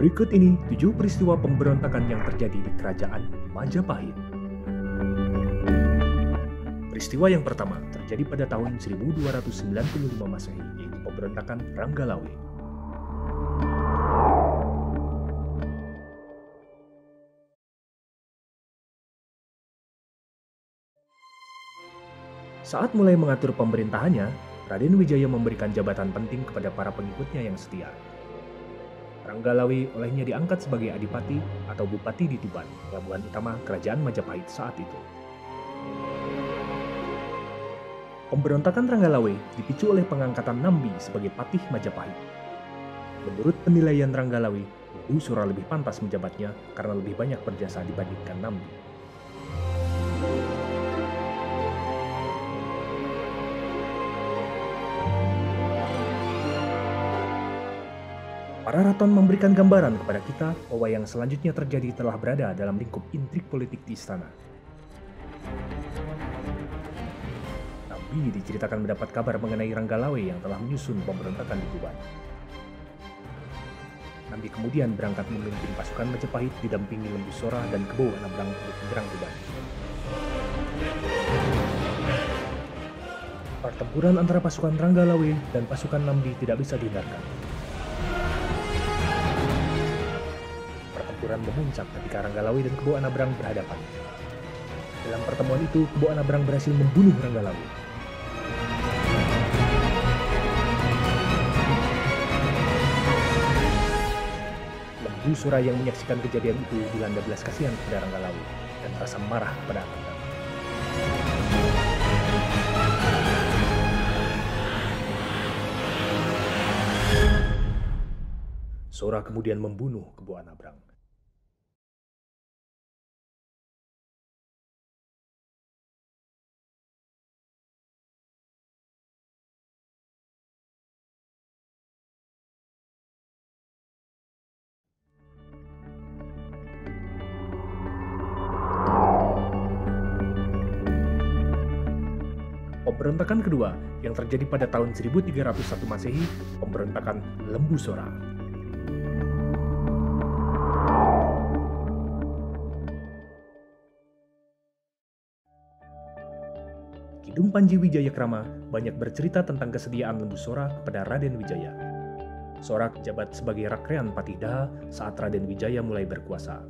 Berikut ini 7 peristiwa pemberontakan yang terjadi di Kerajaan Majapahit. Peristiwa yang pertama terjadi pada tahun 1295 Masehi, yaitu pemberontakan Ranggalawe. Saat mulai mengatur pemerintahannya, Raden Wijaya memberikan jabatan penting kepada para pengikutnya yang setia. Ranggalawe olehnya diangkat sebagai adipati atau bupati di Tuban, pelabuhan utama Kerajaan Majapahit saat itu. Pemberontakan Ranggalawe dipicu oleh pengangkatan Nambi sebagai patih Majapahit. Menurut penilaian Ranggalawe, Lembu Sora lebih pantas menjabatnya karena lebih banyak berjasa dibandingkan Nambi. Para raton memberikan gambaran kepada kita bahwa yang selanjutnya terjadi telah berada dalam lingkup intrik politik di istana. Nambi diceritakan mendapat kabar mengenai Ranggalawe yang telah menyusun pemberontakan di Tuban. Nambi kemudian berangkat memimpin pasukan Majapahit didampingi Lembu Sora dan Kebo Anabrang untuk menyerang Tuban. Pertempuran antara pasukan Ranggalawe dan pasukan Nambi tidak bisa dihindarkan. Pertempuran memuncak ketika Ranggalawe dan Kebo Anabrang berhadapan. Dalam pertemuan itu, Kebo Anabrang berhasil membunuh Ranggalawe. Lembu Sora yang menyaksikan kejadian itu dilanda belas kasihan kepada Ranggalawe dan rasa marah kepada Anabrang. Sora kemudian membunuh Kebo Anabrang. Pemberontakan kedua yang terjadi pada tahun 1301 Masehi, pemberontakan Lembu Sora. Kidung Panji Wijayakrama banyak bercerita tentang kesediaan Lembu Sora kepada Raden Wijaya. Sora menjabat sebagai Rakrean Patih saat Raden Wijaya mulai berkuasa.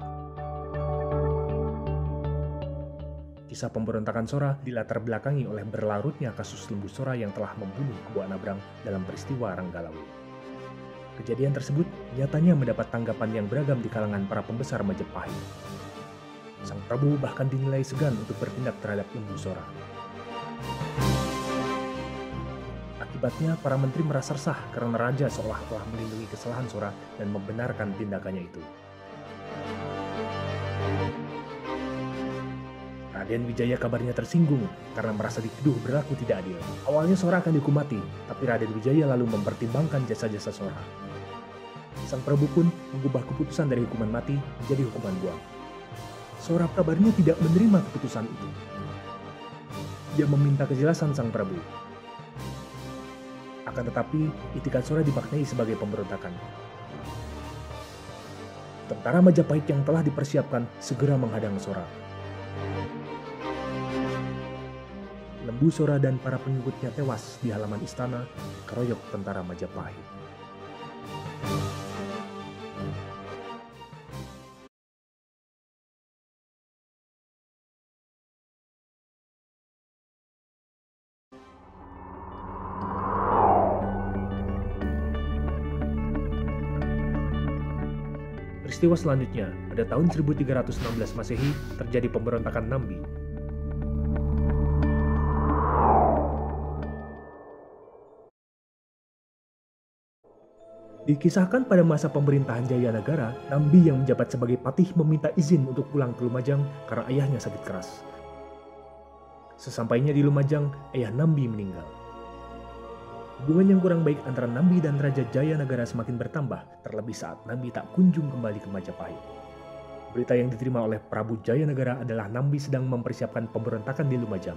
Kisah pemberontakan Sora dilatar belakangi oleh berlarutnya kasus Lembu Sora yang telah membunuh Kebo Anabrang dalam peristiwa Ranggalawe. Kejadian tersebut nyatanya mendapat tanggapan yang beragam di kalangan para pembesar Majapahit. Sang Prabu bahkan dinilai segan untuk bertindak terhadap Lembu Sora. Akibatnya, para menteri merasa resah karena raja seolah telah melindungi kesalahan Sora dan membenarkan tindakannya itu. Raden Wijaya kabarnya tersinggung karena merasa dituduh berlaku tidak adil. Awalnya Sora akan dihukum mati, tapi Raden Wijaya lalu mempertimbangkan jasa-jasa Sora. Sang Prabu pun mengubah keputusan dari hukuman mati menjadi hukuman buang. Sora kabarnya tidak menerima keputusan itu. Dia meminta kejelasan Sang Prabu. Akan tetapi, itikat Sora dimaknai sebagai pemberontakan. Tentara Majapahit yang telah dipersiapkan segera menghadang Sora. Lembu Sora dan para pengikutnya tewas di halaman istana keroyok tentara Majapahit. Peristiwa selanjutnya, pada tahun 1316 Masehi, terjadi pemberontakan Nambi. Dikisahkan pada masa pemerintahan Jayanagara, Nambi yang menjabat sebagai patih meminta izin untuk pulang ke Lumajang karena ayahnya sakit keras. Sesampainya di Lumajang, ayah Nambi meninggal. Hubungan yang kurang baik antara Nambi dan Raja Jayanagara semakin bertambah, terlebih saat Nambi tak kunjung kembali ke Majapahit. Berita yang diterima oleh Prabu Jayanagara adalah Nambi sedang mempersiapkan pemberontakan di Lumajang.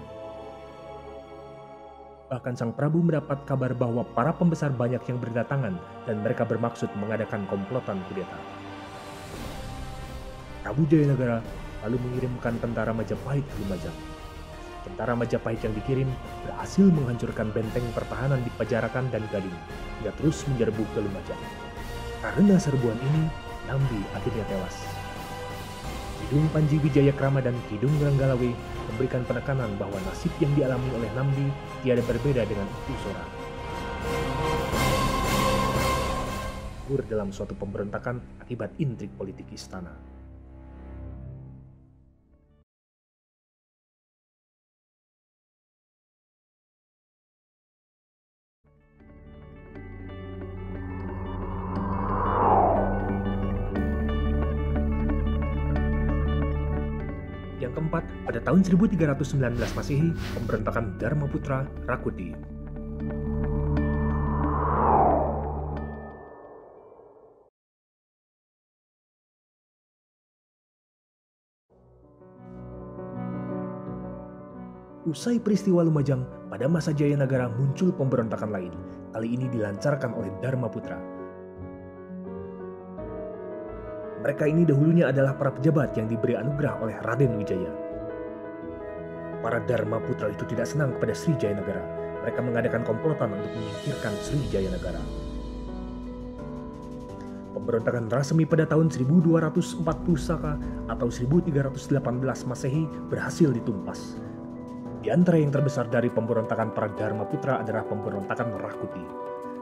Bahkan Sang Prabu mendapat kabar bahwa para pembesar banyak yang berdatangan dan mereka bermaksud mengadakan komplotan kudeta. Prabu Jayanagara lalu mengirimkan tentara Majapahit ke Lumajang. Tentara Majapahit yang dikirim berhasil menghancurkan benteng pertahanan di Pajarakan dan Gading, hingga terus menyerbu ke Lumajang. Karena serbuan ini, Nambi akhirnya tewas. Kidung Panji Wijayakrama dan Kidung Ranggalawe memberikan penekanan bahwa nasib yang dialami oleh Nambi tiada berbeda dengan Empu Sora. Gugur dalam suatu pemberontakan akibat intrik politik istana. Yang keempat, pada tahun 1319 Masehi, pemberontakan Dharmaputra Rakuti. Usai peristiwa Lumajang, pada masa Jayanagara muncul pemberontakan lain. Kali ini dilancarkan oleh Dharmaputra. Mereka ini dahulunya adalah para pejabat yang diberi anugerah oleh Raden Wijaya. Para Dharmaputra itu tidak senang kepada Sri Jayanagara. Mereka mengadakan komplotan untuk menyingkirkan Sri Jayanagara. Pemberontakan Rasemi pada tahun 1240 Saka atau 1318 Masehi berhasil ditumpas. Di antara yang terbesar dari pemberontakan para Dharmaputra adalah pemberontakan Rakuti.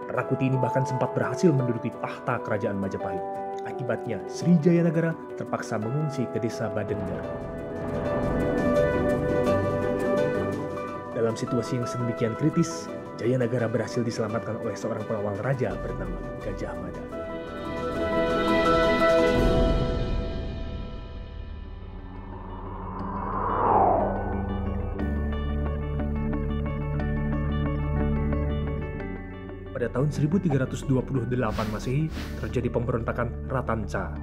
Rakuti ini bahkan sempat berhasil menduduki tahta kerajaan Majapahit. Akibatnya, Sri Jayanagara terpaksa mengungsi ke desa Badendar. Dalam situasi yang sedemikian kritis, Jayanagara berhasil diselamatkan oleh seorang pengawal raja bernama Gajah Mada. Pada tahun 1328 Masehi terjadi pemberontakan Ratanca.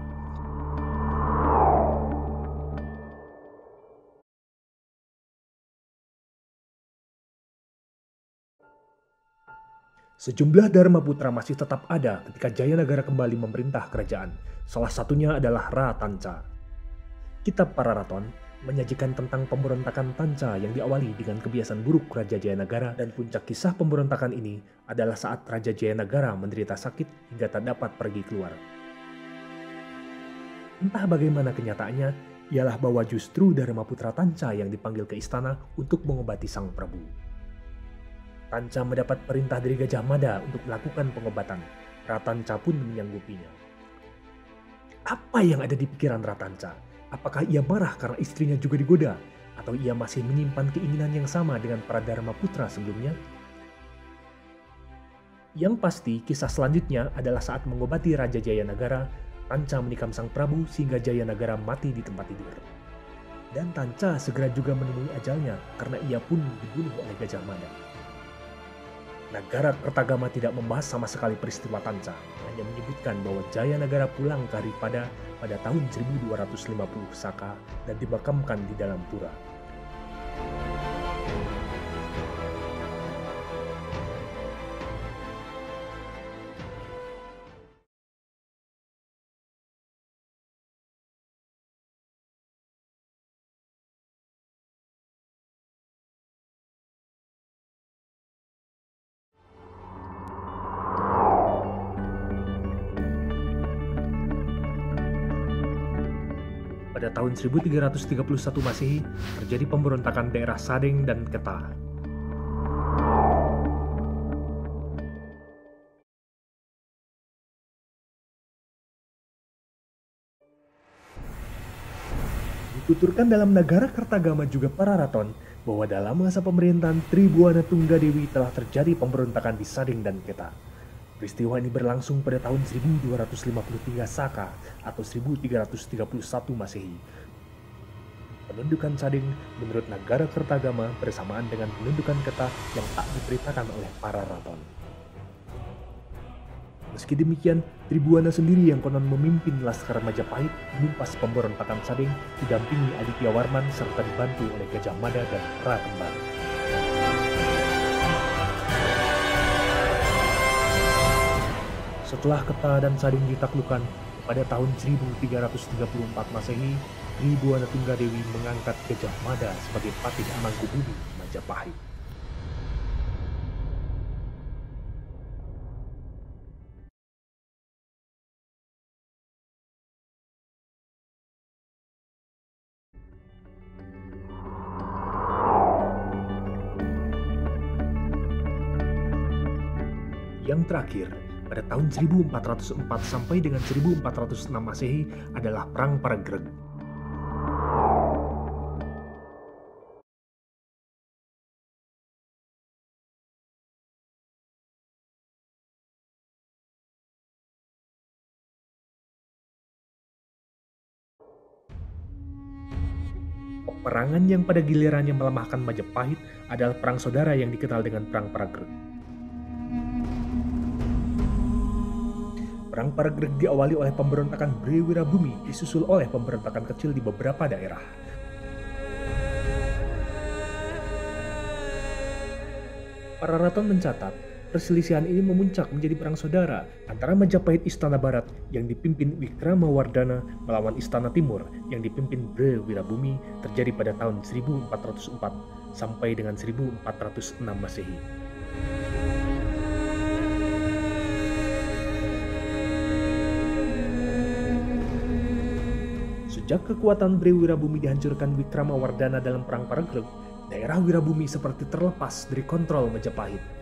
Sejumlah Dharmaputra masih tetap ada ketika Jayanagara kembali memerintah kerajaan. Salah satunya adalah Ratanca. Kitab Pararaton menyajikan tentang pemberontakan Tanca yang diawali dengan kebiasaan buruk Raja Jayanagara, dan puncak kisah pemberontakan ini adalah saat Raja Jayanagara menderita sakit hingga tak dapat pergi keluar. Entah bagaimana kenyataannya, ialah bahwa justru Dharmaputra Tanca yang dipanggil ke istana untuk mengobati sang prabu. Tanca mendapat perintah dari Gajah Mada untuk melakukan pengobatan. Ratanca pun menyanggupinya. Apa yang ada di pikiran Ratanca? Apakah ia marah karena istrinya juga digoda? Atau ia masih menyimpan keinginan yang sama dengan para Dharmaputra sebelumnya? Yang pasti, kisah selanjutnya adalah saat mengobati Raja Jayanagara, Tanca menikam sang prabu sehingga Jayanagara mati di tempat tidur. Dan Tanca segera juga menemui ajalnya karena ia pun dibunuh oleh Gajah Mada. Nagara Kertagama tidak membahas sama sekali peristiwa Tanca, hanya menyebutkan bahwa Jayanagara pulang ke Haripada pada tahun 1250 Saka dan dimakamkan di dalam pura. Pada tahun 1331 Masehi, terjadi pemberontakan daerah Sadeng dan Keta. Dituturkan dalam Nagara Kertagama juga Pararaton bahwa dalam masa pemerintahan Tribuana Tunggadewi telah terjadi pemberontakan di Sadeng dan Keta. Peristiwa ini berlangsung pada tahun 1253 Saka atau 1331 Masehi. Penundukan Sadeng menurut Nagara Kertagama bersamaan dengan penundukan Keta yang tak diberitakan oleh para raton. Meski demikian, Tribuana sendiri yang konon memimpin Laskar Majapahit menumpas pemberontakan Sadeng didampingi Aditya Warman serta dibantu oleh Gajah Mada dan Ra Kembar. Setelah Keta dan Sadeng ditaklukkan, Pada tahun 1334 Masehi, Tribuana Tunggadewi mengangkat Gajah Mada sebagai Patih Mangkubumi Majapahit. Yang terakhir, pada tahun 1404 sampai dengan 1406 Masehi adalah Perang Paragreg. Peperangan yang pada gilirannya melemahkan Majapahit adalah Perang Saudara yang dikenal dengan Perang Paragreg. Perang Paragreg diawali oleh pemberontakan Bre Wirabumi, disusul oleh pemberontakan kecil di beberapa daerah. Para raton mencatat, perselisihan ini memuncak menjadi perang saudara antara Majapahit Istana Barat yang dipimpin Wikramawardhana melawan Istana Timur yang dipimpin Bre Wirabumi terjadi pada tahun 1404 sampai dengan 1406 Masehi. Sejak kekuatan Bre Wirabumi dihancurkan Wikramawardhana dalam Perang Paragreg, daerah Wirabumi seperti terlepas dari kontrol Majapahit.